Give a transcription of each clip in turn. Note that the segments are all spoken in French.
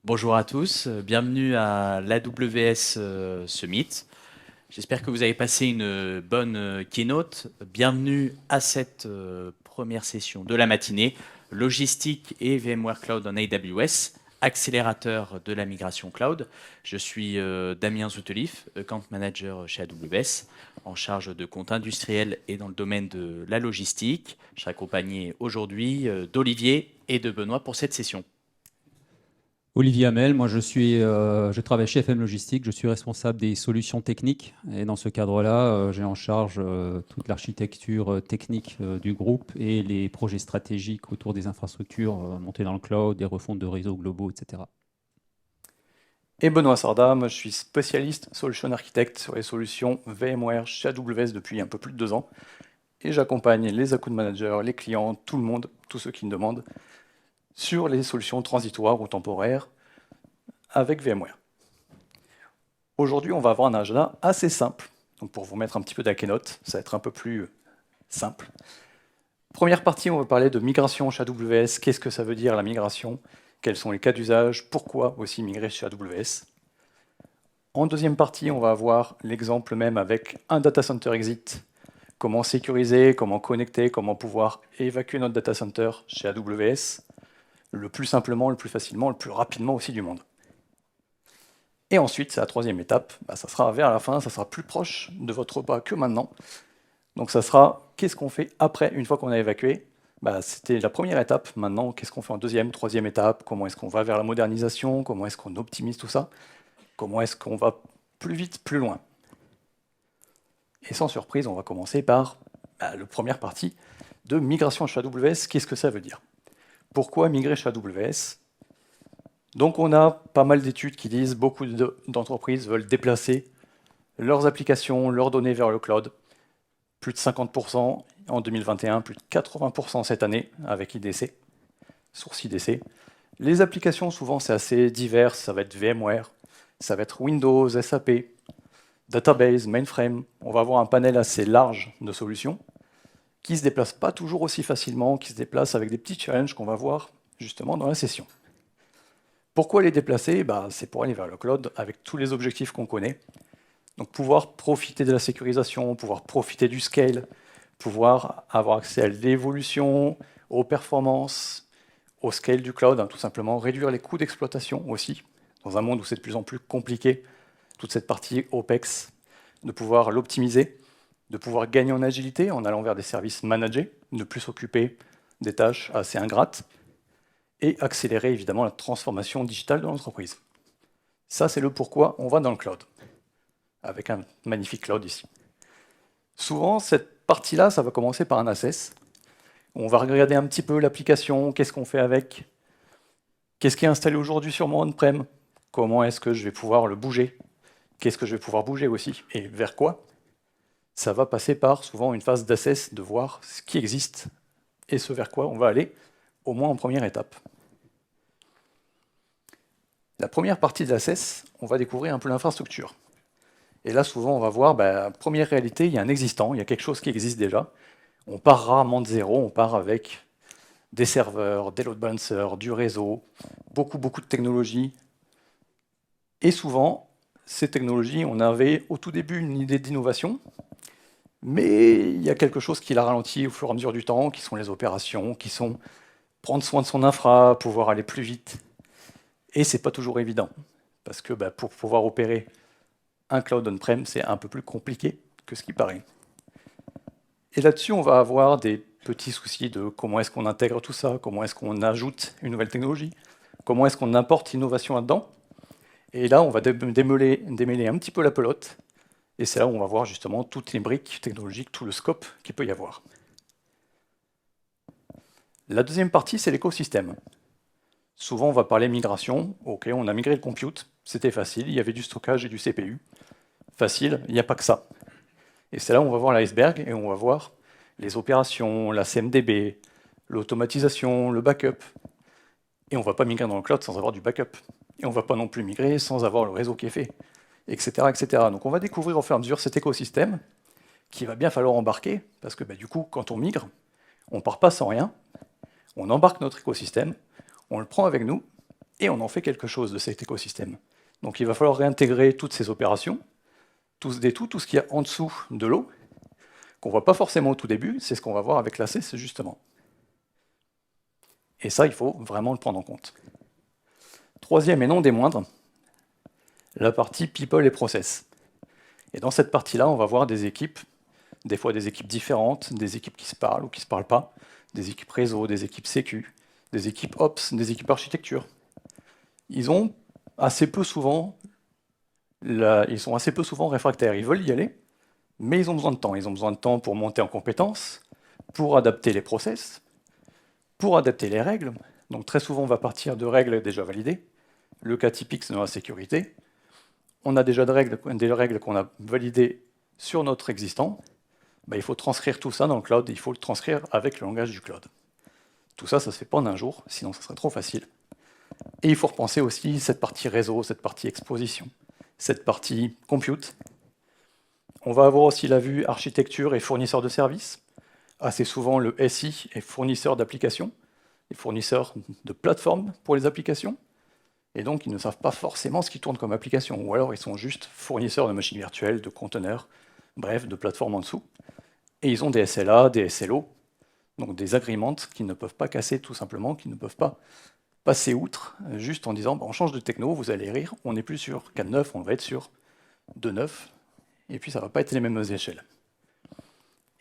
Bonjour à tous, bienvenue à l'AWS Summit. J'espère que vous avez passé une bonne keynote. Bienvenue à cette première session de la matinée, logistique et VMware Cloud en AWS, accélérateur de la migration cloud. Je suis Damien Zoutelif, Account Manager chez AWS, en charge de comptes industriels et dans le domaine de la logistique. Je serai accompagné aujourd'hui d'Olivier et de Benoît pour cette session. Olivier Hamel, moi je travaille chez FM Logistique, je suis responsable des solutions techniques et dans ce cadre-là, j'ai en charge toute l'architecture technique du groupe et les projets stratégiques autour des infrastructures montées dans le cloud, des refontes de réseaux globaux, etc. Et Benoît Sarda, moi je suis spécialiste Solution Architect sur les solutions VMware chez AWS depuis un peu plus de 2 ans. Et j'accompagne les account managers, les clients, tout le monde, tous ceux qui me demandent, sur les solutions transitoires ou temporaires avec VMware. Aujourd'hui, on va avoir un agenda assez simple. Donc pour vous mettre un petit peu d'Akenote, ça va être un peu plus simple. Première partie, on va parler de migration chez AWS. Qu'est-ce que ça veut dire la migration? Quels sont les cas d'usage? Pourquoi aussi migrer chez AWS? En deuxième partie, on va avoir l'exemple même avec un data center exit. Comment sécuriser, comment connecter, comment pouvoir évacuer notre data center chez AWS le plus simplement, le plus facilement, le plus rapidement aussi du monde. Et ensuite, c'est la troisième étape, ça sera vers la fin, ça sera plus proche de votre repas que maintenant. Donc ça sera, qu'est-ce qu'on fait après, une fois qu'on a évacué? C'était la première étape, maintenant, qu'est-ce qu'on fait en deuxième, troisième étape? Comment est-ce qu'on va vers la modernisation? Comment est-ce qu'on optimise tout ça? Comment est-ce qu'on va plus vite, plus loin? Et sans surprise, on va commencer par la première partie de migration chez AWS. Qu'est-ce que ça veut dire? Pourquoi migrer chez AWS? Donc on a pas mal d'études qui disent beaucoup d'entreprises veulent déplacer leurs applications, leurs données vers le cloud. Plus de 50% en 2021, plus de 80% cette année avec IDC, source IDC. Les applications, souvent, c'est assez divers. Ça va être VMware, ça va être Windows, SAP, database, mainframe. On va avoir un panel assez large de solutions qui ne se déplacent pas toujours aussi facilement, qui se déplacent avec des petits challenges qu'on va voir justement dans la session. Pourquoi les déplacer? C'est pour aller vers le cloud avec tous les objectifs qu'on connaît. Donc pouvoir profiter de la sécurisation, pouvoir profiter du scale, pouvoir avoir accès à l'évolution, aux performances, au scale du cloud, tout simplement réduire les coûts d'exploitation aussi, dans un monde où c'est de plus en plus compliqué, toute cette partie OPEX, de pouvoir l'optimiser, de pouvoir gagner en agilité en allant vers des services managés, ne plus s'occuper des tâches assez ingrates, et accélérer évidemment la transformation digitale de l'entreprise. Ça, c'est le pourquoi on va dans le cloud, avec un magnifique cloud ici. Souvent, cette partie-là, ça va commencer par un assess. On va regarder un petit peu l'application, qu'est-ce qu'on fait avec, qu'est-ce qui est installé aujourd'hui sur mon on-prem, comment est-ce que je vais pouvoir le bouger, qu'est-ce que je vais pouvoir bouger aussi, et vers quoi. Ça va passer par souvent une phase d'assess, de voir ce qui existe et ce vers quoi on va aller, au moins en première étape. La première partie de l'assess, on va découvrir un peu l'infrastructure. Et là, souvent, on va voir, première réalité, il y a un existant, il y a quelque chose qui existe déjà. On part rarement de zéro, on part avec des serveurs, des load balancers, du réseau, beaucoup de technologies. Et souvent, ces technologies, on avait au tout début une idée d'innovation, mais il y a quelque chose qui l'a ralenti au fur et à mesure du temps, qui sont les opérations, qui sont prendre soin de son infra, pouvoir aller plus vite. Et c'est pas toujours évident, parce que pour pouvoir opérer un cloud on-prem, c'est un peu plus compliqué que ce qui paraît. Et là-dessus, on va avoir des petits soucis de comment est-ce qu'on intègre tout ça, comment est-ce qu'on ajoute une nouvelle technologie, comment est-ce qu'on importe l'innovation là-dedans. Et là, on va démêler un petit peu la pelote, et c'est là où on va voir justement toutes les briques technologiques, tout le scope qu'il peut y avoir. La deuxième partie, c'est l'écosystème. Souvent, on va parler migration. Ok, on a migré le compute, c'était facile, il y avait du stockage et du CPU. Facile, il n'y a pas que ça. Et c'est là où on va voir l'iceberg et on va voir les opérations, la CMDB, l'automatisation, le backup. Et on ne va pas migrer dans le cloud sans avoir du backup. Et on ne va pas non plus migrer sans avoir le réseau qui est fait, etc., etc. Donc on va découvrir au fur et à mesure cet écosystème qu'il va bien falloir embarquer, parce que du coup, quand on migre, on ne part pas sans rien, on embarque notre écosystème, on le prend avec nous, et on en fait quelque chose de cet écosystème. Donc il va falloir réintégrer toutes ces opérations, tout ce qu'il y a en dessous de l'eau, qu'on ne voit pas forcément au tout début, c'est ce qu'on va voir avec l'ACES justement. Et ça, il faut vraiment le prendre en compte. Troisième et non des moindres, la partie people et process. Et dans cette partie-là, on va voir des équipes, des fois des équipes différentes, des équipes qui se parlent ou qui ne se parlent pas, des équipes réseau, des équipes sécu, des équipes ops, des équipes architecture. Ils sont assez peu souvent réfractaires. Ils veulent y aller, mais ils ont besoin de temps. Ils ont besoin de temps pour monter en compétences, pour adapter les process, pour adapter les règles. Donc très souvent, on va partir de règles déjà validées. Le cas typique, c'est dans la sécurité. On a déjà des règles qu'on a validées sur notre existant. Il faut transcrire tout ça dans le cloud, et il faut le transcrire avec le langage du cloud. Tout ça, ça ne se fait pas en un jour, sinon ça serait trop facile. Et il faut repenser aussi cette partie réseau, cette partie exposition, cette partie compute. On va avoir aussi la vue architecture et fournisseur de services. Assez souvent, le SI est fournisseur d'applications, et fournisseur de plateformes pour les applications. Et donc, ils ne savent pas forcément ce qui tourne comme application. Ou alors, ils sont juste fournisseurs de machines virtuelles, de conteneurs, bref, de plateformes en dessous. Et ils ont des SLA, des SLO, donc des agreements qui ne peuvent pas casser tout simplement, qui ne peuvent pas passer outre, juste en disant on change de techno, vous allez rire, on n'est plus sur 4.9, on va être sur 2.9, et puis ça ne va pas être les mêmes échelles.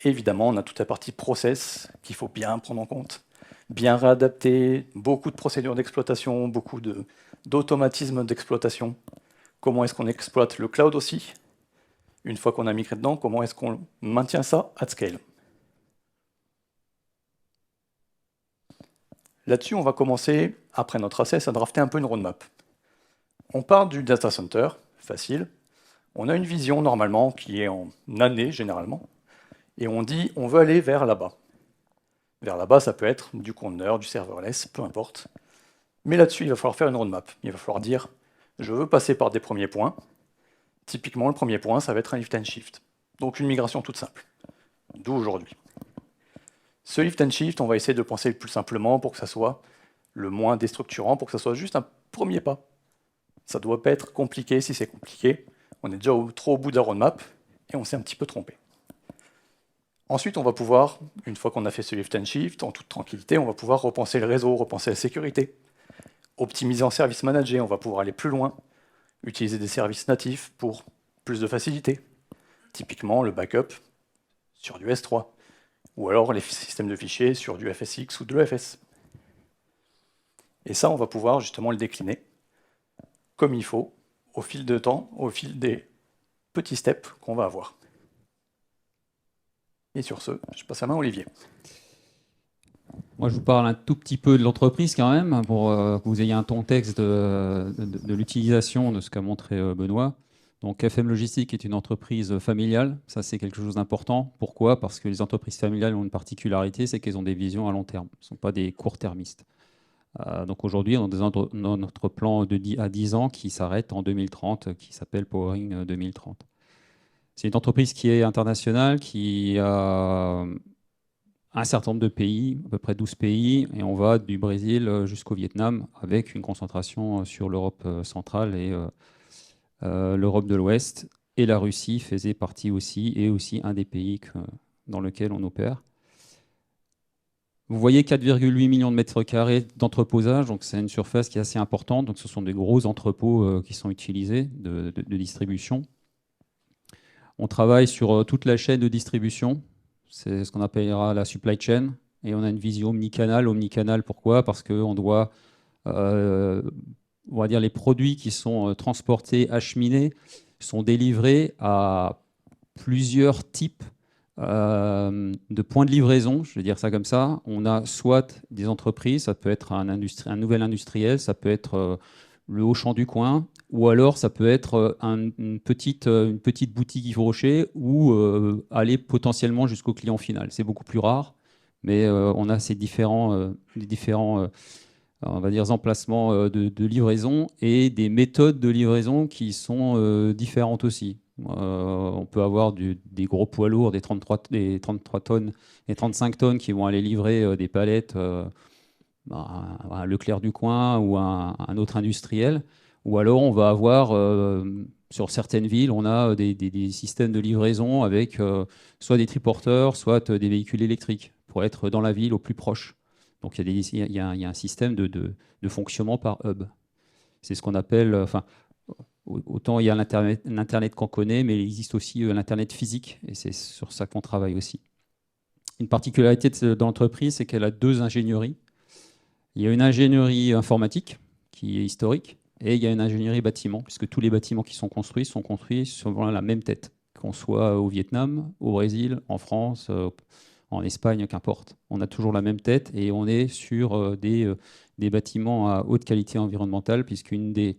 Et évidemment, on a toute la partie process qu'il faut bien prendre en compte, bien réadapter, beaucoup de procédures d'exploitation, beaucoup d'automatismes d'exploitation. Comment est-ce qu'on exploite le cloud aussi? Une fois qu'on a migré dedans, comment est-ce qu'on maintient ça at scale? Là-dessus, on va commencer, après notre access, à drafter un peu une roadmap. On part du data center, facile. On a une vision normalement qui est en année généralement. Et on dit, on veut aller vers là-bas. Vers là-bas, ça peut être du conteneur, du serverless, peu importe. Mais là-dessus, il va falloir faire une roadmap. Il va falloir dire, je veux passer par des premiers points. Typiquement, le premier point, ça va être un lift and shift. Donc une migration toute simple. D'où aujourd'hui. Ce lift and shift, on va essayer de le penser le plus simplement pour que ça soit le moins déstructurant, pour que ça soit juste un premier pas. Ça ne doit pas être compliqué. Si c'est compliqué, on est déjà trop au bout de la roadmap et on s'est un petit peu trompé. Ensuite, on va pouvoir, une fois qu'on a fait ce lift and shift, en toute tranquillité, on va pouvoir repenser le réseau, repenser la sécurité, optimiser en service managé, on va pouvoir aller plus loin, utiliser des services natifs pour plus de facilité. Typiquement, le backup sur du S3, ou alors les systèmes de fichiers sur du FSX ou de l'EFS. Et ça, on va pouvoir justement le décliner comme il faut, au fil de temps, au fil des petits steps qu'on va avoir. Et sur ce, je passe la main à Olivier. Moi, je vous parle un tout petit peu de l'entreprise quand même, pour que vous ayez un contexte de l'utilisation de ce qu'a montré Benoît. Donc, FM Logistique est une entreprise familiale. Ça, c'est quelque chose d'important. Pourquoi? Parce que les entreprises familiales ont une particularité, c'est qu'elles ont des visions à long terme. Ce ne sont pas des court-termistes. Donc, aujourd'hui, on a notre plan à 10 ans qui s'arrête en 2030, qui s'appelle Powering 2030. C'est une entreprise qui est internationale, qui a un certain nombre de pays, à peu près 12 pays, et on va du Brésil jusqu'au Vietnam, avec une concentration sur l'Europe centrale et l'Europe de l'Ouest. Et la Russie faisait partie aussi, et aussi un des pays dans lequel on opère. Vous voyez 4,8 millions de mètres carrés d'entreposage, donc c'est une surface qui est assez importante. Donc ce sont des gros entrepôts qui sont utilisés de distribution. On travaille sur toute la chaîne de distribution. C'est ce qu'on appellera la supply chain. Et on a une vision omnicanal. Omnicanal, pourquoi? Parce qu'on doit, on va dire, les produits qui sont transportés, acheminés, sont délivrés à plusieurs types de points de livraison, je vais dire ça comme ça. On a soit des entreprises, ça peut être un nouvel industriel, ça peut être le Auchan du coin, ou alors ça peut être une petite boutique Yves Rocher, ou aller potentiellement jusqu'au client final. C'est beaucoup plus rare, mais on a ces différents on va dire, emplacements de livraison et des méthodes de livraison qui sont différentes aussi. On peut avoir des gros poids lourds, des 33 tonnes et 35 tonnes qui vont aller livrer des palettes un Leclerc du coin ou un autre industriel. Ou alors on va avoir, sur certaines villes, on a des systèmes de livraison avec soit des triporteurs, soit des véhicules électriques pour être dans la ville au plus proche. Donc il y a un système de fonctionnement par hub. C'est ce qu'on appelle, enfin, autant il y a l'Internet qu'on connaît, mais il existe aussi l'Internet physique, et c'est sur ça qu'on travaille aussi. Une particularité de l'entreprise, c'est qu'elle a deux ingénieries. Il y a une ingénierie informatique qui est historique, et il y a une ingénierie bâtiment, puisque tous les bâtiments qui sont construits sur la même tête, qu'on soit au Vietnam, au Brésil, en France, en Espagne, qu'importe. On a toujours la même tête et on est sur des bâtiments à haute qualité environnementale, puisqu'un des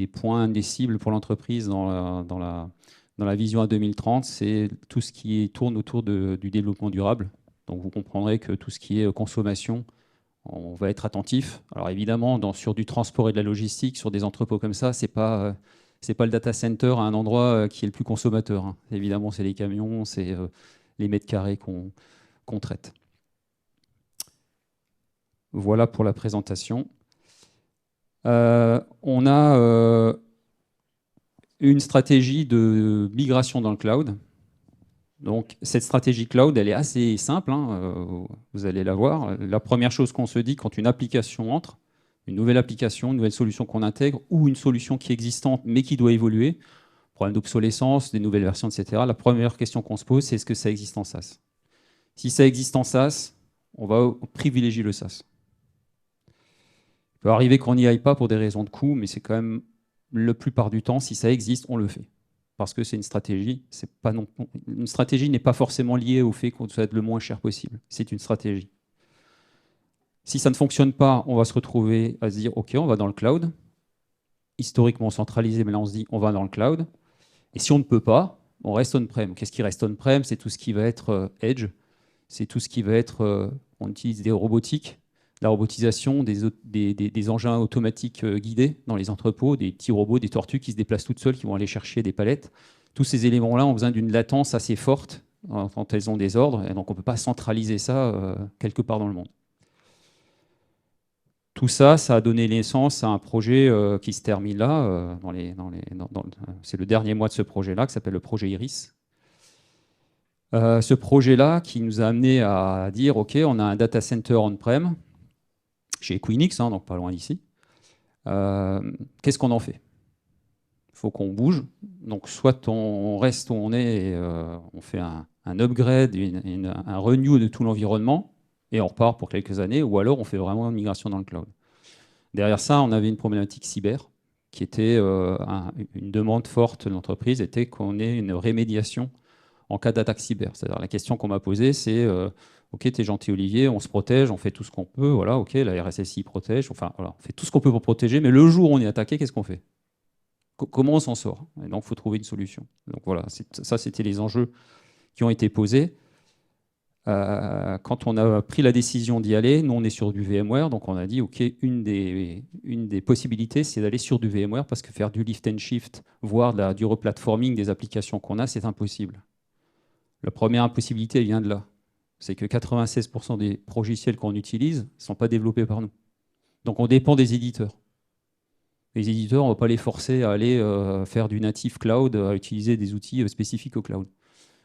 points, des cibles pour l'entreprise dans la vision à 2030, c'est tout ce qui tourne autour du développement durable. Donc vous comprendrez que tout ce qui est consommation, on va être attentif. Alors évidemment, sur du transport et de la logistique, sur des entrepôts comme ça, c'est pas le data center à un endroit qui est le plus consommateur, hein. Évidemment, c'est les camions, c'est les mètres carrés qu'on traite. Voilà pour la présentation. On a une stratégie de migration dans le cloud. Donc, cette stratégie cloud, elle est assez simple, hein, vous allez la voir. La première chose qu'on se dit quand une application entre, une nouvelle application, une nouvelle solution qu'on intègre, ou une solution qui est existante mais qui doit évoluer, problème d'obsolescence, des nouvelles versions, etc. La première question qu'on se pose, c'est est-ce que ça existe en SaaS? Si ça existe en SaaS, on va privilégier le SaaS. Il peut arriver qu'on n'y aille pas pour des raisons de coût, mais c'est quand même, la plupart du temps, si ça existe, on le fait. Parce que c'est une stratégie. Une stratégie n'est pas forcément liée au fait qu'on doit être le moins cher possible. C'est une stratégie. Si ça ne fonctionne pas, on va se retrouver à se dire, OK, on va dans le cloud. Historiquement centralisé, mais là on se dit, on va dans le cloud. Et si on ne peut pas, on reste on-prem. Qu'est-ce qui reste on-prem? C'est tout ce qui va être edge. C'est tout ce qui va être, on utilise des robotiques, la robotisation, des engins automatiques guidés dans les entrepôts, des petits robots, des tortues qui se déplacent toutes seules, qui vont aller chercher des palettes. Tous ces éléments-là ont besoin d'une latence assez forte quand elles ont des ordres, et donc on ne peut pas centraliser ça quelque part dans le monde. Tout ça, ça a donné naissance à un projet qui se termine là, c'est le dernier mois de ce projet-là, qui s'appelle le projet Iris. Ce projet-là qui nous a amené à dire, OK, on a un data center on-prem, chez Equinix, hein, donc pas loin d'ici. Qu'est-ce qu'on en fait? Il faut qu'on bouge. Donc soit on reste où on est et on fait un upgrade, un renew de tout l'environnement, et on repart pour quelques années, ou alors on fait vraiment une migration dans le cloud. Derrière ça, on avait une problématique cyber, qui était une demande forte de l'entreprise, était qu'on ait une rémédiation en cas d'attaque cyber. C'est-à-dire la question qu'on m'a posée, c'est OK, t'es gentil Olivier, on se protège, on fait tout ce qu'on peut, voilà, OK, la RSSI protège, enfin voilà, on fait tout ce qu'on peut pour protéger, mais le jour où on est attaqué, qu'est-ce qu'on fait? Comment on s'en sort? Et donc, il faut trouver une solution. Donc voilà, ça, c'était les enjeux qui ont été posés. Quand on a pris la décision d'y aller, nous, on est sur du VMware, donc on a dit, OK, une des possibilités, c'est d'aller sur du VMware, parce que faire du lift and shift, voire du replatforming des applications qu'on a, c'est impossible. La première impossibilité, elle vient de là. C'est que 96% des logiciels qu'on utilise ne sont pas développés par nous. Donc on dépend des éditeurs. Les éditeurs, on ne va pas les forcer à aller faire du native cloud, à utiliser des outils spécifiques au cloud.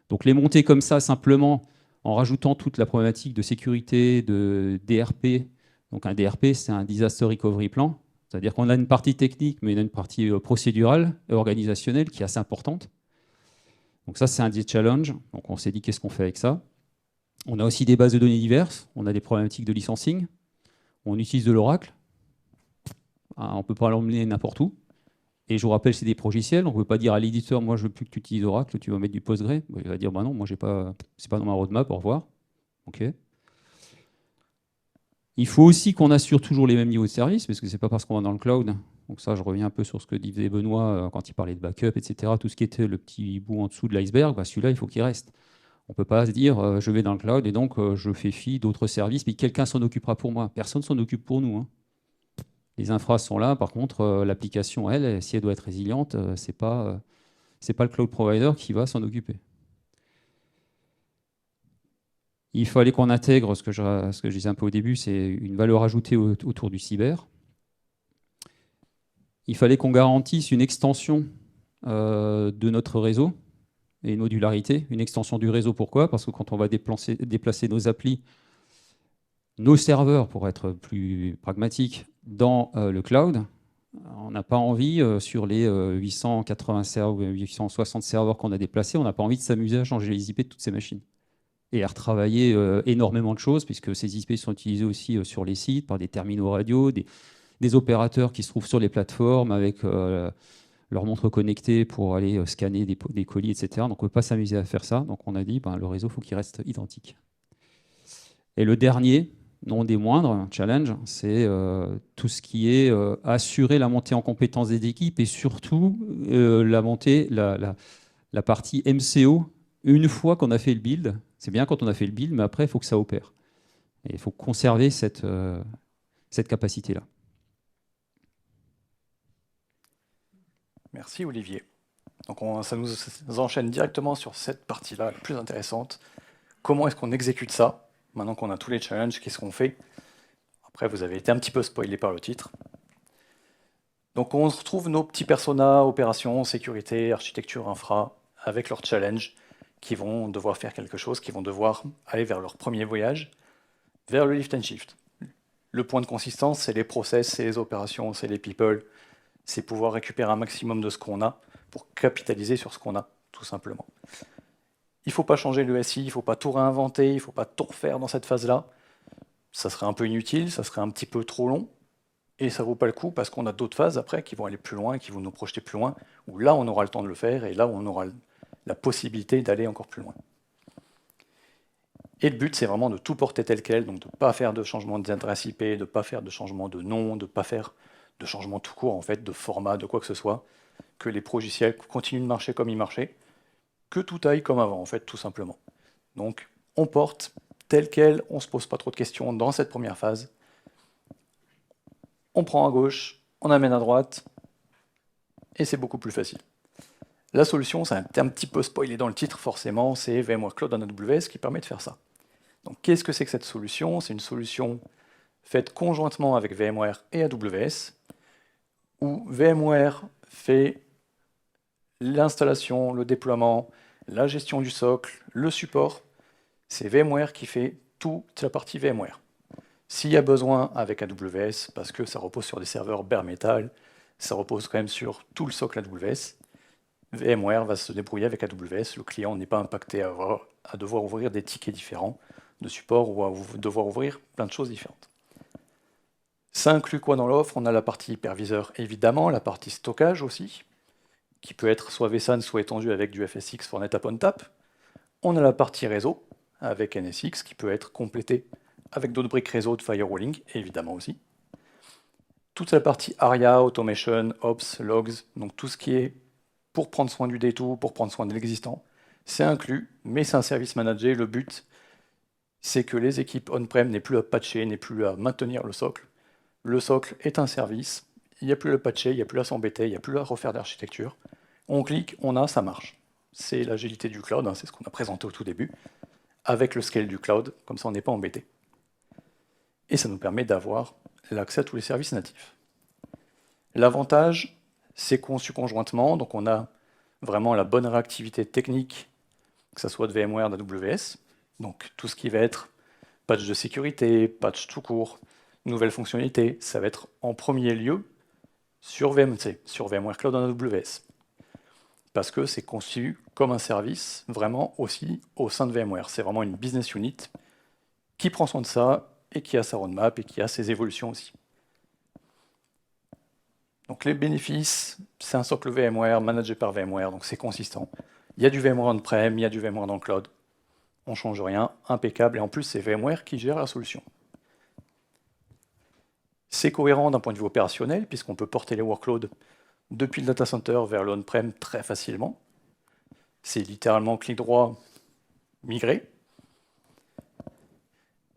Donc les monter comme ça, simplement, en rajoutant toute la problématique de sécurité, de DRP. Donc un DRP, c'est un Disaster Recovery Plan. C'est-à-dire qu'on a une partie technique, mais on a une partie procédurale et organisationnelle qui est assez importante. Donc ça, c'est un des challenges. Donc on s'est dit, qu'est-ce qu'on fait avec ça? On a aussi des bases de données diverses. On a des problématiques de licensing. On utilise de l'Oracle. On ne peut pas l'emmener n'importe où. Et je vous rappelle, c'est des progiciels. On ne peut pas dire à l'éditeur, moi, je ne veux plus que tu utilises Oracle, tu vas mettre du Postgre. Il va dire, bah non, moi, ce n'est pas dans ma roadmap, au revoir. OK. Il faut aussi qu'on assure toujours les mêmes niveaux de service, parce que ce n'est pas parce qu'on va dans le cloud. Donc ça, je reviens un peu sur ce que disait Benoît quand il parlait de backup, etc. Tout ce qui était le petit bout en dessous de l'iceberg, bah, celui-là, il faut qu'il reste. On ne peut pas se dire, je vais dans le cloud et donc je fais fi d'autres services, mais quelqu'un s'en occupera pour moi. Personne ne s'en occupe pour nous, hein. Les infras sont là, par contre, l'application, elle, si elle doit être résiliente, c'est pas le cloud provider qui va s'en occuper. Il fallait qu'on intègre ce que je disais un peu au début, c'est une valeur ajoutée autour du cyber. Il fallait qu'on garantisse une extension de notre réseau et une modularité. Une extension du réseau, pourquoi? Parce que quand on va déplacer nos applis, nos serveurs, pour être plus pragmatique, dans le cloud, on n'a pas envie, sur les 880 serveurs, 860 serveurs qu'on a déplacés, on n'a pas envie de s'amuser à changer les IP de toutes ces machines. Et à retravailler énormément de choses, puisque ces IP sont utilisés aussi sur les sites, par des terminaux radio, des opérateurs qui se trouvent sur les plateformes avec leur montre connectée pour aller scanner des colis, etc. Donc on ne peut pas s'amuser à faire ça. Donc on a dit, le réseau, il faut qu'il reste identique. Et le dernier, non des moindres, challenge, c'est tout ce qui est assurer la montée en compétences des équipes et surtout la partie MCO une fois qu'on a fait le build. C'est bien quand on a fait le build, mais après, il faut que ça opère. Et il faut conserver cette capacité-là. Merci Olivier. Donc ça nous enchaîne directement sur cette partie-là, la plus intéressante. Comment est-ce qu'on exécute ça? Maintenant qu'on a tous les challenges, qu'est-ce qu'on fait? Après, vous avez été un petit peu spoilé par le titre. Donc on retrouve nos petits personas, opérations, sécurité, architecture, infra, avec leurs challenges, qui vont devoir faire quelque chose, qui vont devoir aller vers leur premier voyage, vers le lift and shift. Le point de consistance, c'est les process, c'est les opérations, c'est les people, c'est pouvoir récupérer un maximum de ce qu'on a pour capitaliser sur ce qu'on a, tout simplement. Il ne faut pas changer le SI, il ne faut pas tout réinventer, il ne faut pas tout refaire dans cette phase-là. Ça serait un peu inutile, ça serait un petit peu trop long, et ça ne vaut pas le coup parce qu'on a d'autres phases après qui vont aller plus loin, qui vont nous projeter plus loin, où là on aura le temps de le faire, et là on aura la possibilité d'aller encore plus loin. Et le but, c'est vraiment de tout porter tel quel, donc de ne pas faire de changement d'adresse IP, de ne pas faire de changement de nom, de ne pas faire de changement tout court, en fait, de format, de quoi que ce soit, que les logiciels continuent de marcher comme ils marchaient, que tout aille comme avant, en fait, tout simplement. Donc, on porte tel quel, on ne se pose pas trop de questions dans cette première phase. On prend à gauche, on amène à droite, et c'est beaucoup plus facile. La solution, c'est un petit peu spoilé dans le titre, forcément, c'est VMware Cloud en AWS qui permet de faire ça. Donc, qu'est-ce que c'est que cette solution? C'est une solution faite conjointement avec VMware et AWS, où VMware fait l'installation, le déploiement, la gestion du socle, le support. C'est VMware qui fait toute la partie VMware. S'il y a besoin avec AWS, parce que ça repose sur des serveurs bare metal, ça repose quand même sur tout le socle AWS, VMware va se débrouiller avec AWS. Le client n'est pas impacté à devoir ouvrir des tickets différents de support ou à devoir ouvrir plein de choses différentes. Ça inclut quoi dans l'offre? On a la partie hyperviseur, évidemment, la partie stockage aussi, qui peut être soit vSAN, soit étendue avec du FSX for NetApp ONTAP. On a la partie réseau, avec NSX, qui peut être complétée avec d'autres briques réseau de firewalling, évidemment aussi. Toute la partie ARIA, Automation, Ops, Logs, donc tout ce qui est pour prendre soin du D2, pour prendre soin de l'existant, c'est inclus, mais c'est un service managé. Le but, c'est que les équipes on-prem n'aient plus à patcher, n'aient plus à maintenir le socle. Le socle est un service, il n'y a plus à le patcher, il n'y a plus à s'embêter, il n'y a plus à refaire d'architecture. On clique, on a, ça marche. C'est l'agilité du cloud, c'est ce qu'on a présenté au tout début, avec le scale du cloud, comme ça on n'est pas embêté. Et ça nous permet d'avoir l'accès à tous les services natifs. L'avantage, c'est conçu conjointement, donc on a vraiment la bonne réactivité technique, que ce soit de VMware, d'AWS, donc tout ce qui va être patch de sécurité, patch tout court, nouvelles fonctionnalités, ça va être en premier lieu sur VMC, sur VMware Cloud en AWS, parce que c'est conçu comme un service vraiment aussi au sein de VMware. C'est vraiment une business unit qui prend soin de ça et qui a sa roadmap et qui a ses évolutions aussi. Donc les bénéfices, c'est un socle VMware managé par VMware, donc c'est consistant. Il y a du VMware on-prem, il y a du VMware dans le cloud. On ne change rien, impeccable, et en plus c'est VMware qui gère la solution. C'est cohérent d'un point de vue opérationnel, puisqu'on peut porter les workloads depuis le data center vers le on-prem très facilement. C'est littéralement clic droit, migrer.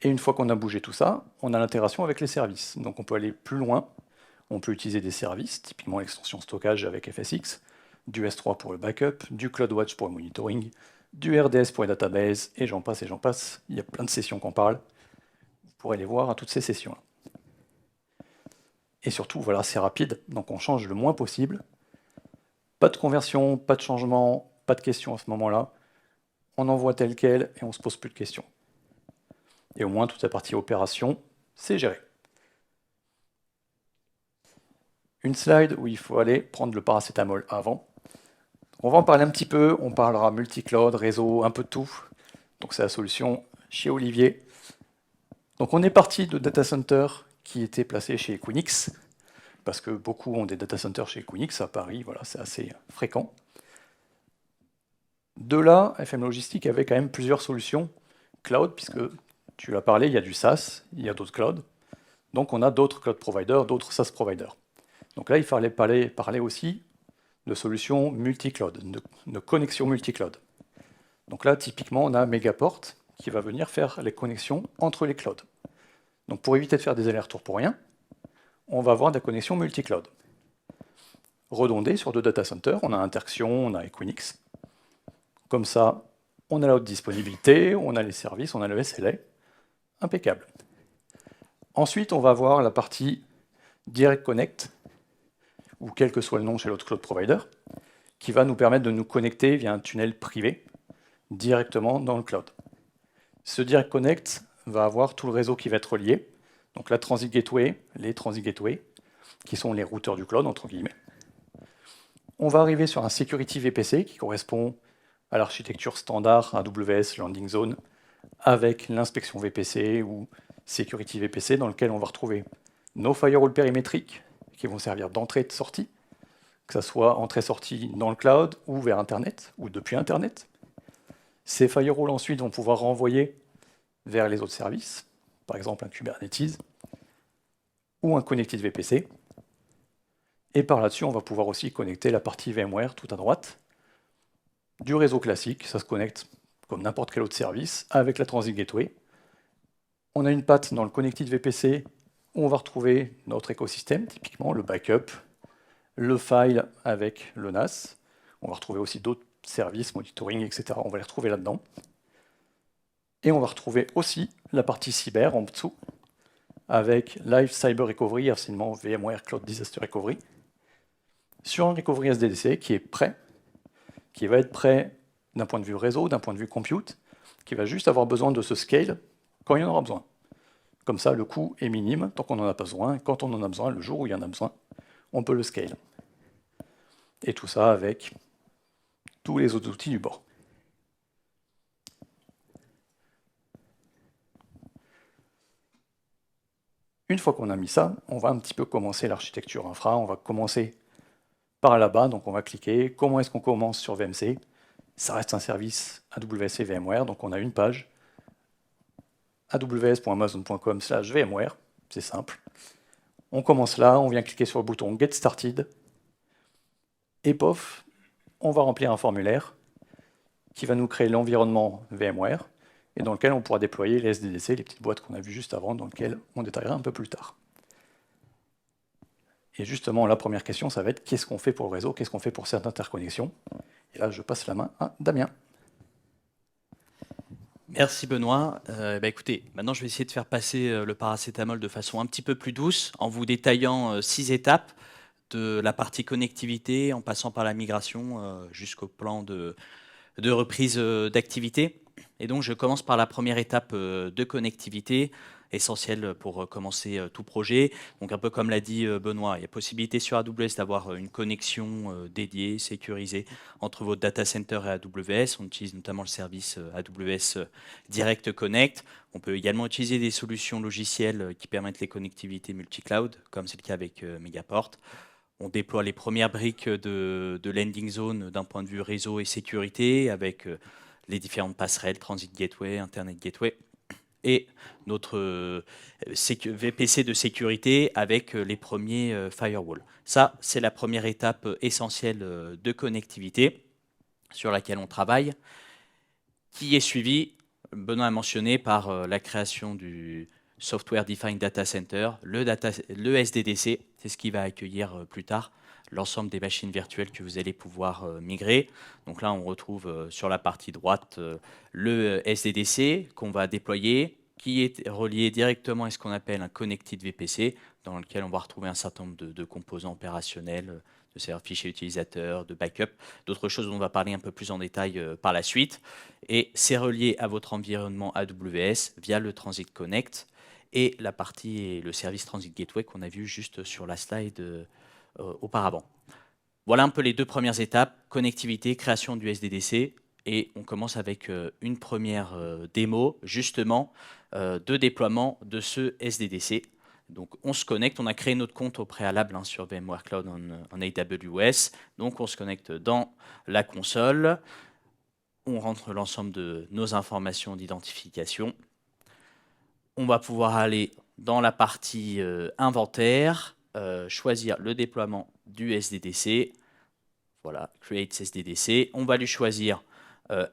Et une fois qu'on a bougé tout ça, on a l'intégration avec les services. Donc on peut aller plus loin. On peut utiliser des services, typiquement l'extension stockage avec FSX, du S3 pour le backup, du CloudWatch pour le monitoring, du RDS pour les databases, et j'en passe et j'en passe. Il y a plein de sessions qu'on parle. Vous pourrez les voir à toutes ces sessions-là. Et surtout, voilà, c'est rapide, donc on change le moins possible. Pas de conversion, pas de changement, pas de questions à ce moment-là. On envoie tel quel et on ne se pose plus de questions. Et au moins, toute la partie opération, c'est géré. Une slide où il faut aller prendre le paracétamol avant. On va en parler un petit peu, on parlera multi-cloud, réseau, un peu de tout. Donc c'est la solution chez Olivier. Donc on est parti de data center qui était placé chez Equinix, parce que beaucoup ont des data centers chez Equinix à Paris, voilà, c'est assez fréquent. De là, FM Logistique avait quand même plusieurs solutions cloud, puisque tu l'as parlé, il y a du SaaS, il y a d'autres clouds. Donc on a d'autres cloud providers, d'autres SaaS providers. Donc là, il fallait parler aussi de solutions multi-cloud, de connexions multi-cloud. Donc là, typiquement, on a Megaport qui va venir faire les connexions entre les clouds. Donc pour éviter de faire des allers-retours pour rien, on va avoir des connexions multi-cloud. Redondées sur deux data centers, on a Interxion, on a Equinix. Comme ça, on a la haute disponibilité, on a les services, on a le SLA. Impeccable. Ensuite, on va avoir la partie Direct Connect, ou quel que soit le nom chez l'autre cloud provider, qui va nous permettre de nous connecter via un tunnel privé directement dans le cloud. Ce Direct Connect va avoir tout le réseau qui va être relié, donc la Transit Gateway, les Transit Gateway, qui sont les routeurs du cloud, entre guillemets. On va arriver sur un Security VPC qui correspond à l'architecture standard AWS Landing Zone, avec l'inspection VPC ou Security VPC, dans lequel on va retrouver nos firewalls périmétriques, qui vont servir d'entrée et de sortie, que ce soit entrée-sortie dans le cloud ou vers Internet, ou depuis Internet. Ces firewalls ensuite vont pouvoir renvoyer vers les autres services, par exemple un Kubernetes ou un Connected VPC. Et par là-dessus, on va pouvoir aussi connecter la partie VMware tout à droite. Du réseau classique, ça se connecte comme n'importe quel autre service avec la Transit Gateway. On a une patte dans le Connected VPC où on va retrouver notre écosystème, typiquement le backup, le file avec le NAS. On va retrouver aussi d'autres services, monitoring, etc. On va les retrouver là-dedans. Et on va retrouver aussi la partie cyber en dessous, avec Live Cyber Recovery, anciennement VMware Cloud Disaster Recovery, sur un recovery SDDC qui est prêt, qui va être prêt d'un point de vue réseau, d'un point de vue compute, qui va juste avoir besoin de ce scale quand il y en aura besoin. Comme ça, le coût est minime tant qu'on n'en a pas besoin. Quand on en a besoin, le jour où il y en a besoin, on peut le scale. Et tout ça avec tous les autres outils du bord. Une fois qu'on a mis ça, on va un petit peu commencer l'architecture infra. On va commencer par là-bas, donc on va cliquer. Comment est-ce qu'on commence sur VMC? Ça reste un service AWS et VMware, donc on a une page aws.amazon.com/VMware, c'est simple. On commence là, on vient cliquer sur le bouton Get Started, et pof, on va remplir un formulaire qui va nous créer l'environnement VMware, et dans lequel on pourra déployer les SDDC, les petites boîtes qu'on a vues juste avant, dans lesquelles on détaillera un peu plus tard. Et justement, la première question, ça va être qu'est-ce qu'on fait pour le réseau, qu'est-ce qu'on fait pour cette interconnexion? Et là, je passe la main à Damien. Merci Benoît. Écoutez, maintenant je vais essayer de faire passer le paracétamol de façon un petit peu plus douce en vous détaillant 6 étapes de la partie connectivité en passant par la migration jusqu'au plan de reprise d'activité. Et donc je commence par la première étape de connectivité, essentielle pour commencer tout projet. Donc un peu comme l'a dit Benoît, il y a possibilité sur AWS d'avoir une connexion dédiée, sécurisée entre votre data center et AWS. On utilise notamment le service AWS Direct Connect. On peut également utiliser des solutions logicielles qui permettent les connectivités multi-cloud, comme c'est le cas avec Megaport. On déploie les premières briques de landing zone d'un point de vue réseau et sécurité avec les différentes passerelles, Transit Gateway, Internet Gateway, et notre VPC de sécurité avec les premiers firewalls. Ça, c'est la première étape essentielle de connectivité sur laquelle on travaille, qui est suivie, Benoît a mentionné, par la création du Software Defined Data Center, le SDDC, c'est ce qui va accueillir plus tard l'ensemble des machines virtuelles que vous allez pouvoir migrer. Donc là, on retrouve sur la partie droite le SDDC qu'on va déployer, qui est relié directement à ce qu'on appelle un Connected VPC, dans lequel on va retrouver un certain nombre de composants opérationnels, de serveurs fichiers utilisateurs, de backup, d'autres choses dont on va parler un peu plus en détail par la suite. Et c'est relié à votre environnement AWS via le Transit Connect et la partie, le service Transit Gateway qu'on a vu juste sur la slide auparavant. Voilà un peu les deux premières étapes, connectivité, création du SDDC, et on commence avec une première démo, justement, de déploiement de ce SDDC. Donc on se connecte, on a créé notre compte au préalable sur VMware Cloud en AWS, donc on se connecte dans la console, on rentre l'ensemble de nos informations d'identification, on va pouvoir aller dans la partie inventaire, choisir le déploiement du SDDC. Voilà, Create SDDC. On va lui choisir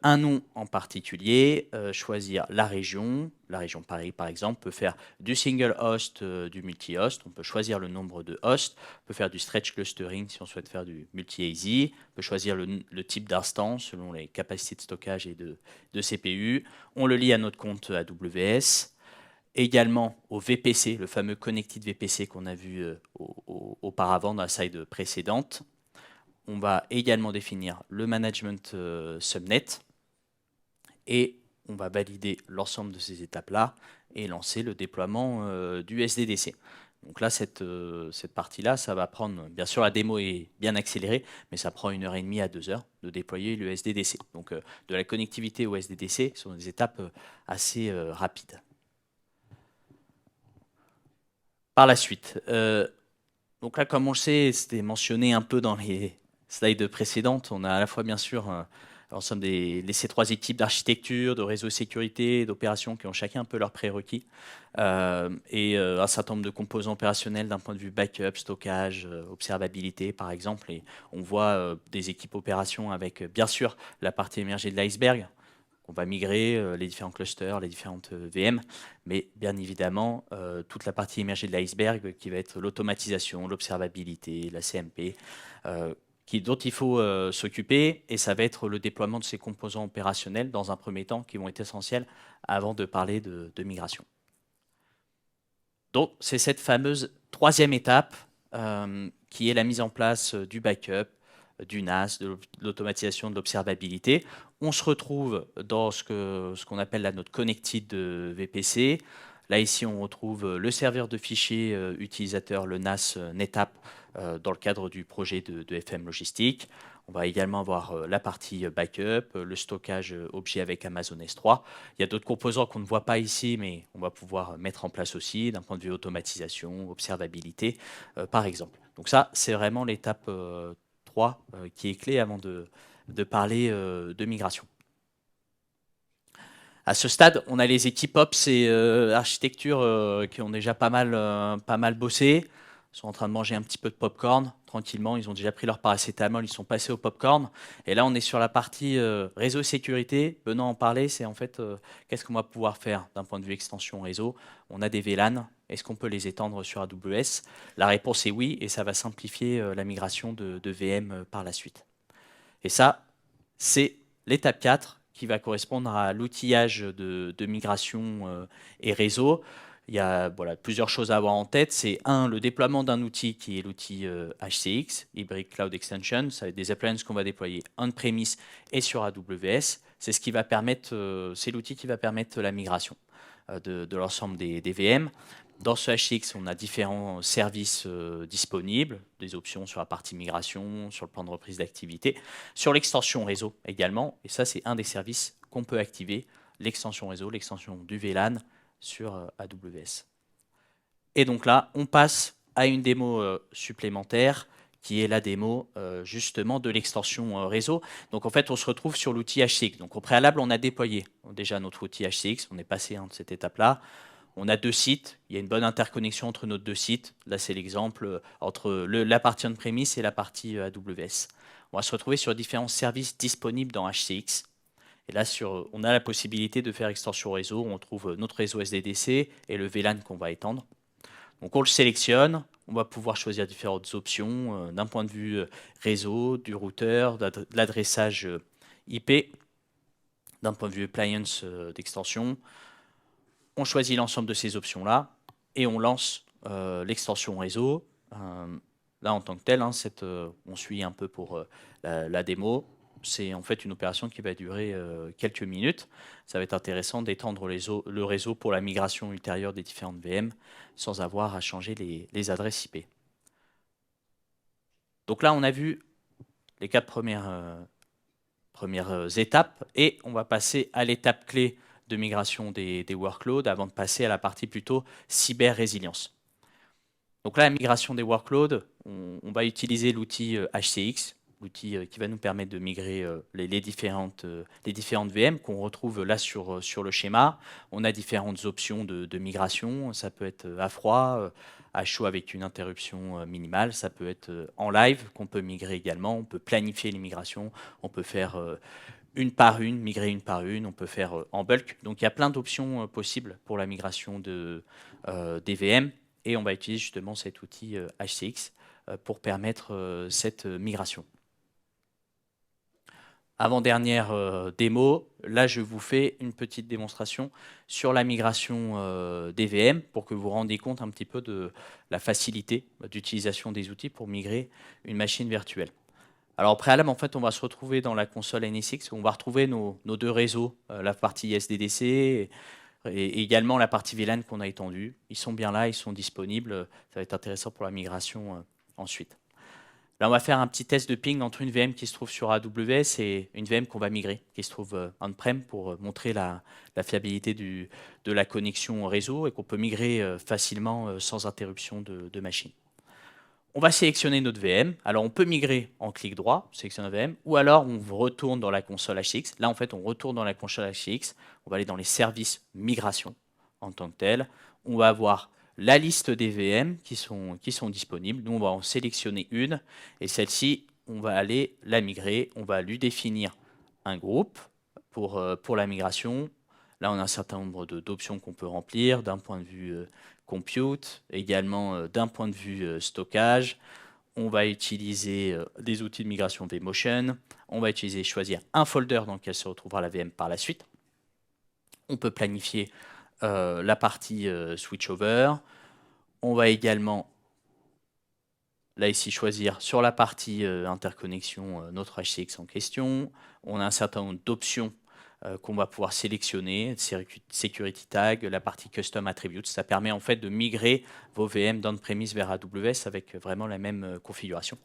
un nom en particulier, choisir la région Paris par exemple, on peut faire du single host, du multi-host, on peut choisir le nombre de hosts, on peut faire du stretch clustering si on souhaite faire du multi-AZ, on peut choisir le type d'instance selon les capacités de stockage et de CPU, on le lie à notre compte AWS, également au VPC, le fameux Connected VPC qu'on a vu auparavant dans la slide précédente. On va également définir le management subnet et on va valider l'ensemble de ces étapes-là et lancer le déploiement du SDDC. Donc là, cette partie-là, ça va prendre, bien sûr la démo est bien accélérée, mais ça prend 1h30 à 2 heures de déployer le SDDC. Donc de la connectivité au SDDC sont des étapes assez rapides. Par la suite, donc là, comme on le sait, c'était mentionné un peu dans les slides précédentes, on a à la fois bien sûr l'ensemble ces trois équipes d'architecture, de réseau sécurité, d'opérations qui ont chacun un peu leurs prérequis et un certain nombre de composants opérationnels d'un point de vue backup, stockage, observabilité par exemple. Et on voit des équipes opérations avec bien sûr la partie émergée de l'iceberg. On va migrer les différents clusters, les différentes VM, mais bien évidemment, toute la partie émergée de l'iceberg qui va être l'automatisation, l'observabilité, la CMP, dont il faut s'occuper, et ça va être le déploiement de ces composants opérationnels dans un premier temps qui vont être essentiels avant de parler de migration. Donc, c'est cette fameuse troisième étape qui est la mise en place du backup, du NAS, de l'automatisation, de l'observabilité. On se retrouve dans ce qu'on appelle là, notre connected VPC. Là, ici, on retrouve le serveur de fichiers utilisateur, le NAS NetApp, dans le cadre du projet de FM Logistique. On va également avoir la partie backup, le stockage objet avec Amazon S3. Il y a d'autres composants qu'on ne voit pas ici, mais on va pouvoir mettre en place aussi d'un point de vue automatisation, observabilité, par exemple. Donc ça, c'est vraiment l'étape 3 qui est clé avant de parler de migration. À ce stade, on a les équipes Ops et architecture qui ont déjà pas mal bossé. Ils sont en train de manger un petit peu de popcorn tranquillement. Ils ont déjà pris leur paracétamol, ils sont passés au popcorn. Et là, on est sur la partie réseau sécurité. Benoît en parlait, c'est en fait qu'est-ce qu'on va pouvoir faire d'un point de vue extension réseau. On a des VLAN. Est-ce qu'on peut les étendre sur AWS? La réponse est oui, et ça va simplifier la migration de VM par la suite. Et ça, c'est l'étape 4 qui va correspondre à l'outillage de migration et réseau. Il y a plusieurs choses à avoir en tête. C'est le déploiement d'un outil qui est l'outil HCX, Hybrid Cloud Extension. Ça va être des appliances qu'on va déployer on-premise et sur AWS. C'est ce qui va permettre, c'est l'outil qui va permettre la migration de l'ensemble des VM. Dans ce HCX, on a différents services disponibles, des options sur la partie migration, sur le plan de reprise d'activité, sur l'extension réseau également. Et ça, c'est un des services qu'on peut activer, l'extension réseau, l'extension du VLAN sur AWS. Et donc là, on passe à une démo supplémentaire qui est la démo justement de l'extension réseau. Donc en fait, on se retrouve sur l'outil HCX. Donc au préalable, on a déployé déjà notre outil HCX, on est passé de cette étape-là. On a deux sites, il y a une bonne interconnexion entre nos deux sites. Là, c'est l'exemple entre la partie on-premise et la partie AWS. On va se retrouver sur différents services disponibles dans HCX. Et là, on a la possibilité de faire extension réseau. On trouve notre réseau SDDC et le VLAN qu'on va étendre. Donc on le sélectionne, on va pouvoir choisir différentes options d'un point de vue réseau, du routeur, de l'adressage IP, d'un point de vue appliance d'extension. On choisit l'ensemble de ces options-là et on lance l'extension réseau. Là, en tant que tel, on suit un peu pour la démo. C'est en fait une opération qui va durer quelques minutes. Ça va être intéressant d'étendre le réseau pour la migration ultérieure des différentes VM sans avoir à changer les adresses IP. Donc là, on a vu les 4 premières étapes et on va passer à l'étape clé de migration des workloads avant de passer à la partie plutôt cyber-résilience. Donc là, la migration des workloads, on va utiliser l'outil HCX, l'outil qui va nous permettre de migrer les différentes VM qu'on retrouve là sur le schéma. On a différentes options de migration. Ça peut être à froid, à chaud avec une interruption minimale. Ça peut être en live qu'on peut migrer également. On peut planifier les migrations. On peut faire une par une, migrer une par une. On peut faire en bulk. Donc il y a plein d'options possibles pour la migration des VM. Et on va utiliser justement cet outil HCX pour permettre cette migration. Avant-dernière démo, là je vous fais une petite démonstration sur la migration des VM pour que vous vous rendiez compte un petit peu de la facilité d'utilisation des outils pour migrer une machine virtuelle. Alors au préalable, en fait, on va se retrouver dans la console NSX, où on va retrouver nos 2 réseaux, la partie SDDC et également la partie VLAN qu'on a étendue. Ils sont bien là, ils sont disponibles. Ça va être intéressant pour la migration ensuite. Là, on va faire un petit test de ping entre une VM qui se trouve sur AWS et une VM qu'on va migrer, qui se trouve on-prem pour montrer la fiabilité de la connexion au réseau et qu'on peut migrer facilement sans interruption de machine. On va sélectionner notre VM. Alors, on peut migrer en clic droit, sélectionner la VM, ou alors on retourne dans la console HCX. Là, en fait, on retourne dans la console HCX. On va aller dans les services migration en tant que tel. On va avoir la liste des VM qui sont disponibles. Nous, on va en sélectionner une. Et celle-ci, on va aller la migrer. On va lui définir un groupe pour la migration. Là, on a un certain nombre d'options qu'on peut remplir d'un point de vue compute, également d'un point de vue stockage. On va utiliser des outils de migration vMotion. On va choisir un folder dans lequel se retrouvera la VM par la suite. On peut planifier la partie switchover. On va également, là ici, choisir sur la partie interconnexion notre HCX en question. On a un certain nombre d'options qu'on va pouvoir sélectionner, Security Tag, la partie Custom Attributes. Ça permet en fait de migrer vos VM d'on-premise vers AWS avec vraiment la même configuration.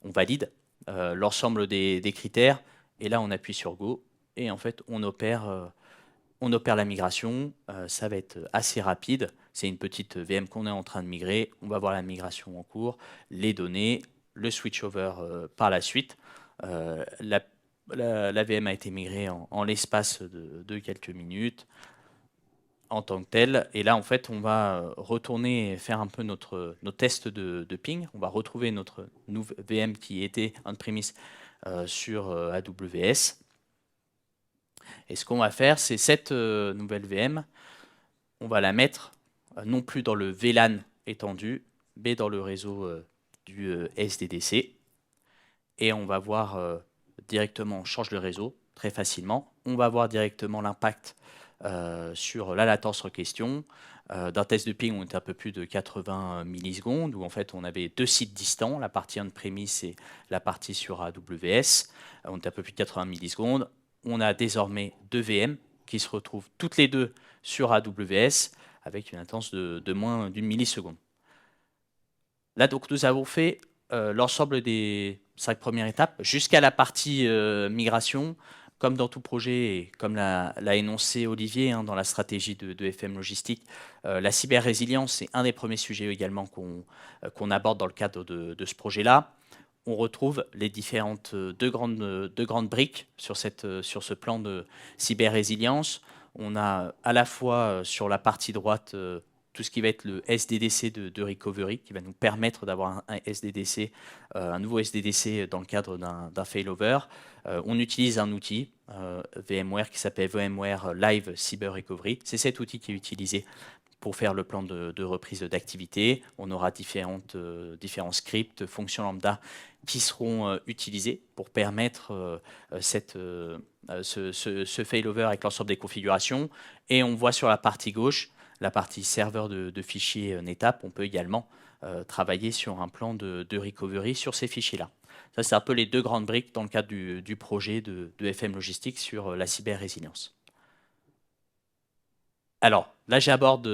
On valide l'ensemble des critères et là on appuie sur Go et en fait on opère la migration. Ça va être assez rapide. C'est une petite VM qu'on est en train de migrer. On va voir la migration en cours, les données, le switchover par la suite. La VM a été migrée en l'espace de quelques minutes en tant que telle. Et là, en fait, on va retourner faire un peu notre test de ping. On va retrouver notre nouvelle VM qui était on-premise sur AWS. Et ce qu'on va faire, c'est cette nouvelle VM, on va la mettre non plus dans le VLAN étendu, mais dans le réseau du SDDC. Et on va voir directement, on change le réseau très facilement. On va voir directement l'impact sur la latence en question. D'un test de ping, on était un peu plus de 80 millisecondes, où en fait on avait 2 sites distants, la partie on-premise et la partie sur AWS. On était un peu plus de 80 millisecondes. On a désormais 2 VM qui se retrouvent toutes les deux sur AWS avec une latence de moins d'une milliseconde. Là, donc, nous avons fait l'ensemble des 5 premières étapes jusqu'à la partie migration. Comme dans tout projet et comme l'a énoncé Olivier dans la stratégie de FM Logistique, la cyber-résilience, c'est un des premiers sujets également qu'on aborde dans le cadre de ce projet-là. On retrouve les différentes deux grandes briques sur ce plan de cyber-résilience. On a à la fois sur la partie droite tout ce qui va être le SDDC de recovery, qui va nous permettre d'avoir un SDDC, un nouveau SDDC dans le cadre d'un failover. On utilise un outil VMware qui s'appelle VMware Live Cyber Recovery. C'est cet outil qui est utilisé pour faire le plan de reprise d'activité. On aura différents scripts, fonctions lambda qui seront utilisés pour permettre ce failover avec l'ensemble des configurations. Et on voit sur la partie gauche, la partie serveur de fichiers NetApp, on peut également travailler sur un plan de recovery sur ces fichiers-là. Ça, c'est un peu les deux grandes briques dans le cadre du projet de FM Logistique sur la cyber-résilience. Alors, là, j'aborde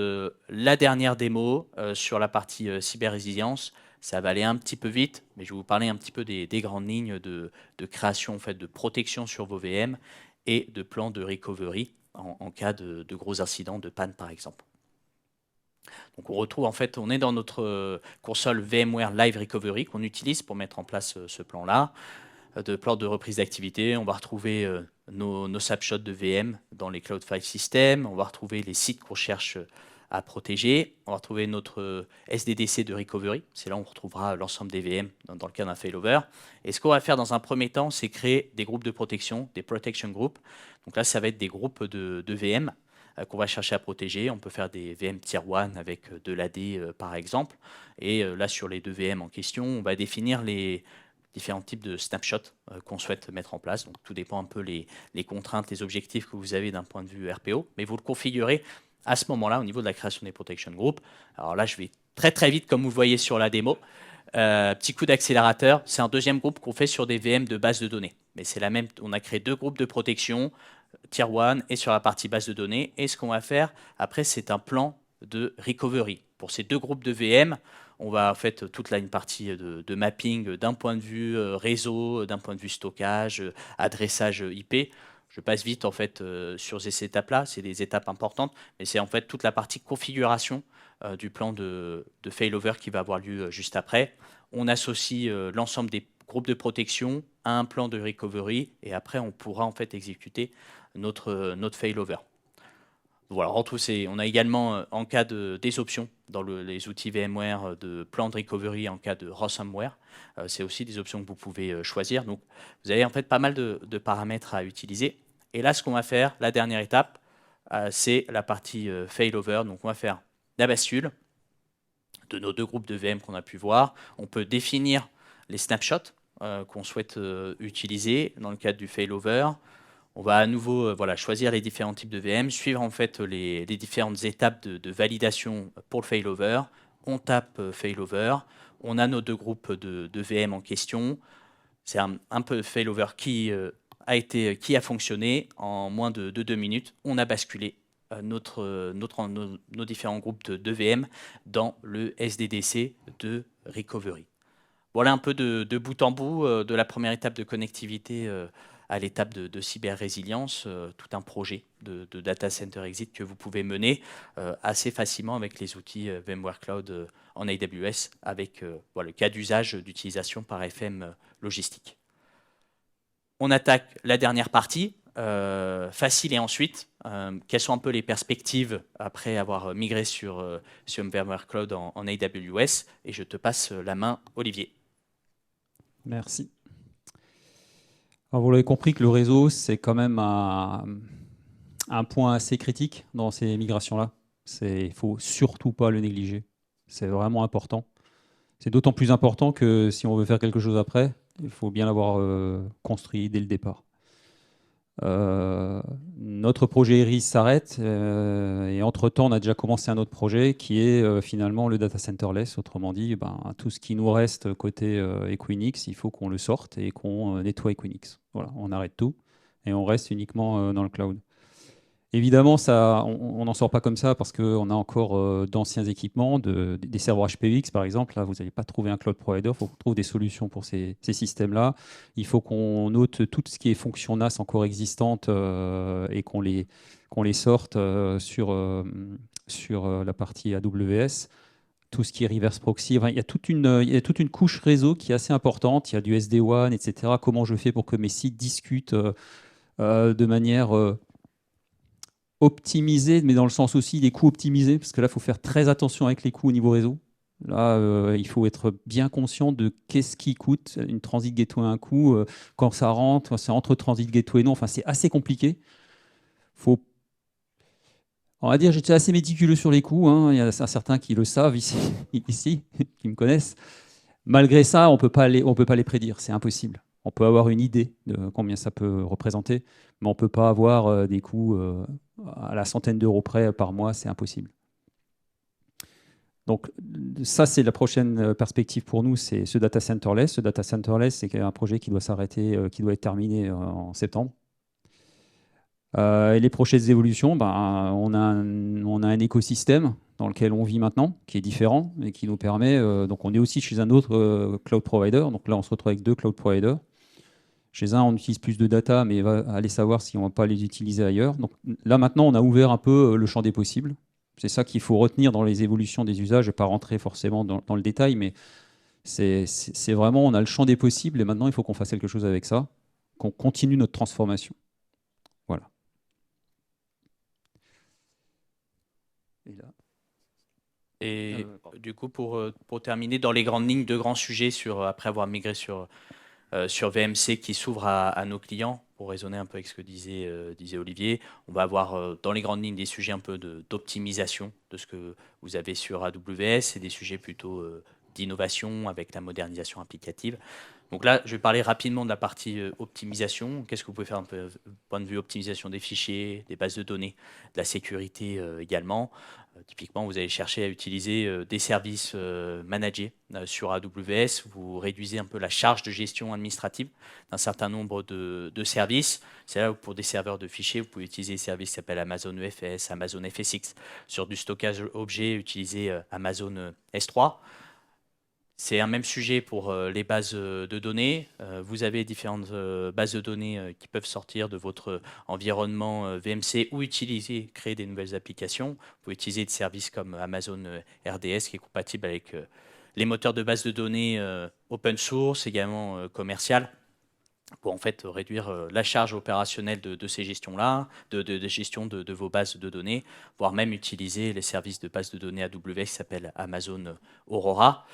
la dernière démo sur la partie cyber-résilience. Ça va aller un petit peu vite, mais je vais vous parler un petit peu des grandes lignes de création, en fait, de protection sur vos VM et de plan de recovery en cas de gros incidents, de panne, par exemple. Donc, on retrouve, en fait, on est dans notre console VMware Live Recovery qu'on utilise pour mettre en place ce plan-là, de plan de reprise d'activité. On va retrouver nos snapshots de VM dans les Cloud File Systems. On va retrouver les sites qu'on cherche à protéger. On va retrouver notre SDDC de recovery. C'est là où on retrouvera l'ensemble des VM dans le cas d'un failover. Et ce qu'on va faire dans un premier temps, c'est créer des groupes de protection, des protection groups. Donc là, ça va être des groupes de VM qu'on va chercher à protéger. On peut faire des VM Tier 1 avec de l'AD par exemple. Et là, sur les deux VM en question, on va définir les différents types de snapshots qu'on souhaite mettre en place. Donc tout dépend un peu les contraintes, les objectifs que vous avez d'un point de vue RPO. Mais vous le configurez à ce moment-là au niveau de la création des protection groups. Alors là, je vais très très vite comme vous le voyez sur la démo. Petit coup d'accélérateur, c'est un deuxième groupe qu'on fait sur des VM de base de données. Mais c'est la même, on a créé deux groupes de protection, Tier 1 et sur la partie base de données. Et ce qu'on va faire après, c'est un plan de recovery. Pour ces deux groupes de VM, on va en fait toute là une partie de mapping d'un point de vue réseau, d'un point de vue stockage, adressage IP. Je passe vite en fait sur ces étapes-là, c'est des étapes importantes, mais c'est en fait toute la partie configuration du plan de failover qui va avoir lieu juste après. On associe l'ensemble des groupes de protection à un plan de recovery et après on pourra en fait exécuter notre failover. Voilà, on a également en cas des options dans les outils VMware de plan de recovery en cas de ransomware. C'est aussi des options que vous pouvez choisir. Donc vous avez en fait pas mal de paramètres à utiliser. Et là, ce qu'on va faire, la dernière étape, c'est la partie failover. Donc on va faire la bascule de nos deux groupes de VM qu'on a pu voir. On peut définir les snapshots qu'on souhaite utiliser dans le cadre du failover. On va à nouveau choisir les différents types de VM, suivre en fait les différentes étapes de validation pour le failover. On tape failover. On a nos deux groupes de VM en question. C'est un peu failover qui a fonctionné en moins de 2 minutes. On a basculé nos différents groupes de VM dans le SDDC de recovery. Voilà un peu de bout en bout de la première étape de connectivité à l'étape de cyber-résilience, tout un projet de data center exit que vous pouvez mener assez facilement avec les outils VMware Cloud en AWS avec le cas d'usage d'utilisation par FM Logistique. On attaque la dernière partie, facile et ensuite. Quelles sont un peu les perspectives après avoir migré sur VMware Cloud en AWS? Et je te passe la main, Olivier. Merci. Alors vous l'avez compris que le réseau, c'est quand même un point assez critique dans ces migrations-là. Il ne faut surtout pas le négliger. C'est vraiment important. C'est d'autant plus important que si on veut faire quelque chose après, il faut bien l'avoir construit dès le départ. Notre projet Iris s'arrête et entre-temps, on a déjà commencé un autre projet qui est finalement le data centerless. Autrement dit, tout ce qui nous reste côté Equinix, il faut qu'on le sorte et qu'on nettoie Equinix. Voilà, on arrête tout et on reste uniquement dans le cloud. Évidemment, on n'en sort pas comme ça parce qu'on a encore d'anciens équipements, des serveurs HPX par exemple. Là, vous n'allez pas trouver un cloud provider, il faut qu'on trouve des solutions pour ces systèmes-là. Il faut qu'on note tout ce qui est fonction NAS encore existante et qu'on les sorte sur la partie AWS. Tout ce qui est reverse proxy. Enfin, il y a toute une couche réseau qui est assez importante. Il y a du SD-WAN, etc. Comment je fais pour que mes sites discutent de manière optimiser, mais dans le sens aussi des coûts optimisés, parce que là, il faut faire très attention avec les coûts au niveau réseau. Là, il faut être bien conscient de qu'est-ce qui coûte une transit gateway à un coût, quand ça rentre, quand c'est entre transit gateway et non. Enfin, c'est assez compliqué. Faut, on va dire, j'étais assez méticuleux sur les coûts, hein. Il y a certains qui le savent ici, ici qui me connaissent. Malgré ça, on peut pas les prédire, c'est impossible. On peut avoir une idée de combien ça peut représenter, mais on ne peut pas avoir des coûts à la centaine d'euros près par mois, c'est impossible. Donc ça, c'est la prochaine perspective pour nous, c'est ce data centerless. Ce data centerless, c'est un projet qui doit s'arrêter, qui doit être terminé en septembre. Et les prochaines évolutions, ben, on a un écosystème dans lequel on vit maintenant, qui est différent et qui nous permet. Donc, on est aussi chez un autre cloud provider. Donc là, on se retrouve avec 2 cloud providers. Chez un, on utilise plus de data, mais va aller savoir si on ne va pas les utiliser ailleurs. Donc là, maintenant, on a ouvert un peu le champ des possibles. C'est ça qu'il faut retenir dans les évolutions des usages. Je ne vais pas rentrer forcément dans le détail, mais c'est vraiment, on a le champ des possibles et maintenant, il faut qu'on fasse quelque chose avec ça, qu'on continue notre transformation. Voilà. Et là. Et du coup, pour terminer, dans les grandes lignes, 2 grands sujets après avoir migré sur VMC qui s'ouvre à nos clients, pour raisonner un peu avec ce que disait Olivier. On va avoir dans les grandes lignes des sujets un peu d'optimisation de ce que vous avez sur AWS et des sujets plutôt d'innovation avec la modernisation applicative. Donc là, je vais parler rapidement de la partie optimisation. Qu'est-ce que vous pouvez faire un peu point de vue optimisation des fichiers, des bases de données, de la sécurité également. Typiquement, vous allez chercher à utiliser des services managés sur AWS. Vous réduisez un peu la charge de gestion administrative d'un certain nombre de services. C'est là où pour des serveurs de fichiers, vous pouvez utiliser des services qui s'appellent Amazon EFS, Amazon FSX. Sur du stockage objet, utilisez Amazon S3. C'est un même sujet pour les bases de données. Vous avez différentes bases de données qui peuvent sortir de votre environnement VMC ou créer des nouvelles applications. Vous pouvez utiliser des services comme Amazon RDS qui est compatible avec les moteurs de base de données open source, également commercial, pour en fait réduire la charge opérationnelle de ces gestions-là, de gestion de vos bases de données, voire même utiliser les services de base de données AWS qui s'appellent Amazon Aurora.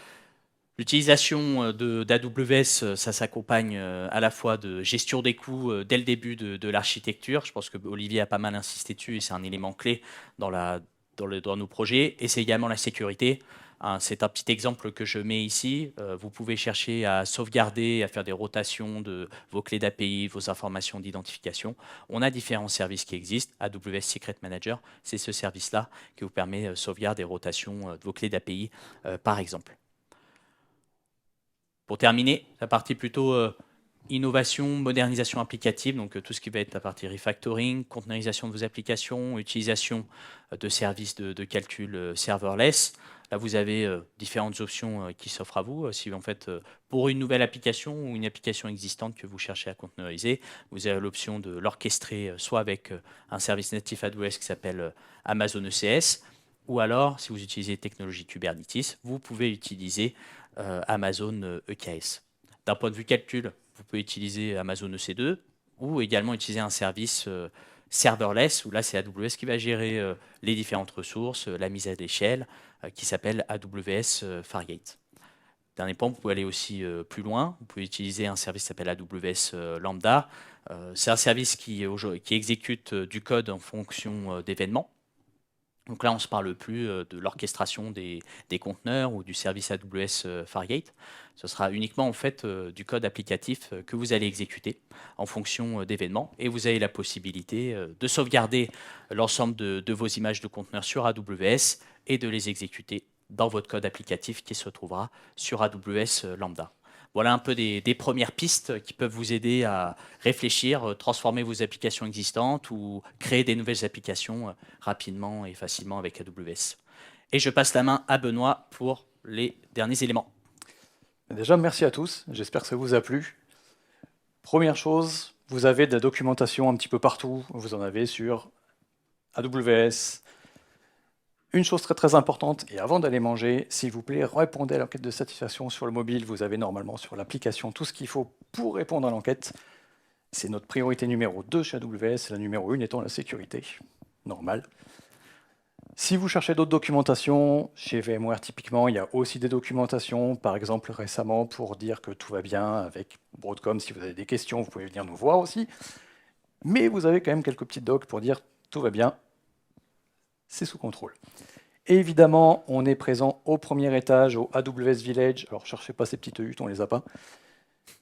L'utilisation d'AWS, ça s'accompagne à la fois de gestion des coûts dès le début de l'architecture. Je pense que Olivier a pas mal insisté dessus et c'est un élément clé dans nos projets. Et c'est également la sécurité. C'est un petit exemple que je mets ici. Vous pouvez chercher à sauvegarder, à faire des rotations de vos clés d'API, vos informations d'identification. On a différents services qui existent. AWS Secret Manager, c'est ce service-là qui vous permet de sauvegarder et rotation de vos clés d'API, par exemple. Pour terminer, la partie plutôt innovation, modernisation applicative, donc tout ce qui va être la partie refactoring, conteneurisation de vos applications, utilisation de services de calcul serverless. Là, vous avez différentes options qui s'offrent à vous. Si en fait, pour une nouvelle application ou une application existante que vous cherchez à conteneuriser, vous avez l'option de l'orchestrer soit avec un service natif AWS qui s'appelle Amazon ECS, ou alors, si vous utilisez technologie Kubernetes, vous pouvez utiliser Amazon EKS. D'un point de vue calcul, vous pouvez utiliser Amazon EC2 ou également utiliser un service serverless, où là c'est AWS qui va gérer les différentes ressources, la mise à l'échelle, qui s'appelle AWS Fargate. Dernier point, vous pouvez aller aussi plus loin. Vous pouvez utiliser un service qui s'appelle AWS Lambda. C'est un service qui exécute du code en fonction d'événements. Donc là, on ne se parle plus de l'orchestration des conteneurs ou du service AWS Fargate. Ce sera uniquement en fait du code applicatif que vous allez exécuter en fonction d'événements. Et vous avez la possibilité de sauvegarder l'ensemble de vos images de conteneurs sur AWS et de les exécuter dans votre code applicatif qui se trouvera sur AWS Lambda. Voilà un peu des premières pistes qui peuvent vous aider à réfléchir, transformer vos applications existantes ou créer des nouvelles applications rapidement et facilement avec AWS. Et je passe la main à Benoît pour les derniers éléments. Déjà, merci à tous. J'espère que ça vous a plu. Première chose, vous avez de la documentation un petit peu partout. Vous en avez sur AWS. Une chose très très importante, et avant d'aller manger, s'il vous plaît, répondez à l'enquête de satisfaction sur le mobile. Vous avez normalement sur l'application tout ce qu'il faut pour répondre à l'enquête. C'est notre priorité numéro 2 chez AWS, la numéro 1 étant la sécurité. normal. Si vous cherchez d'autres documentations, chez VMware typiquement, il y a aussi des documentations, par exemple récemment pour dire que tout va bien avec Broadcom. Si vous avez des questions, vous pouvez venir nous voir aussi. Mais vous avez quand même quelques petites docs pour dire tout va bien, c'est sous contrôle. Et évidemment, on est présent au premier étage, au AWS Village. Alors, cherchez pas ces petites huttes, on les a pas.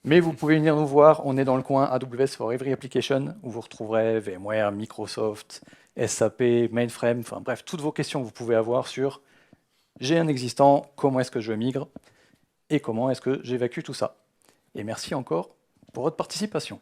Mais vous pouvez venir nous voir, on est dans le coin AWS for Every Application, où vous retrouverez VMware, Microsoft, SAP, Mainframe, enfin bref, toutes vos questions que vous pouvez avoir sur j'ai un existant, comment est-ce que je migre, et comment est-ce que j'évacue tout ça. Et merci encore pour votre participation.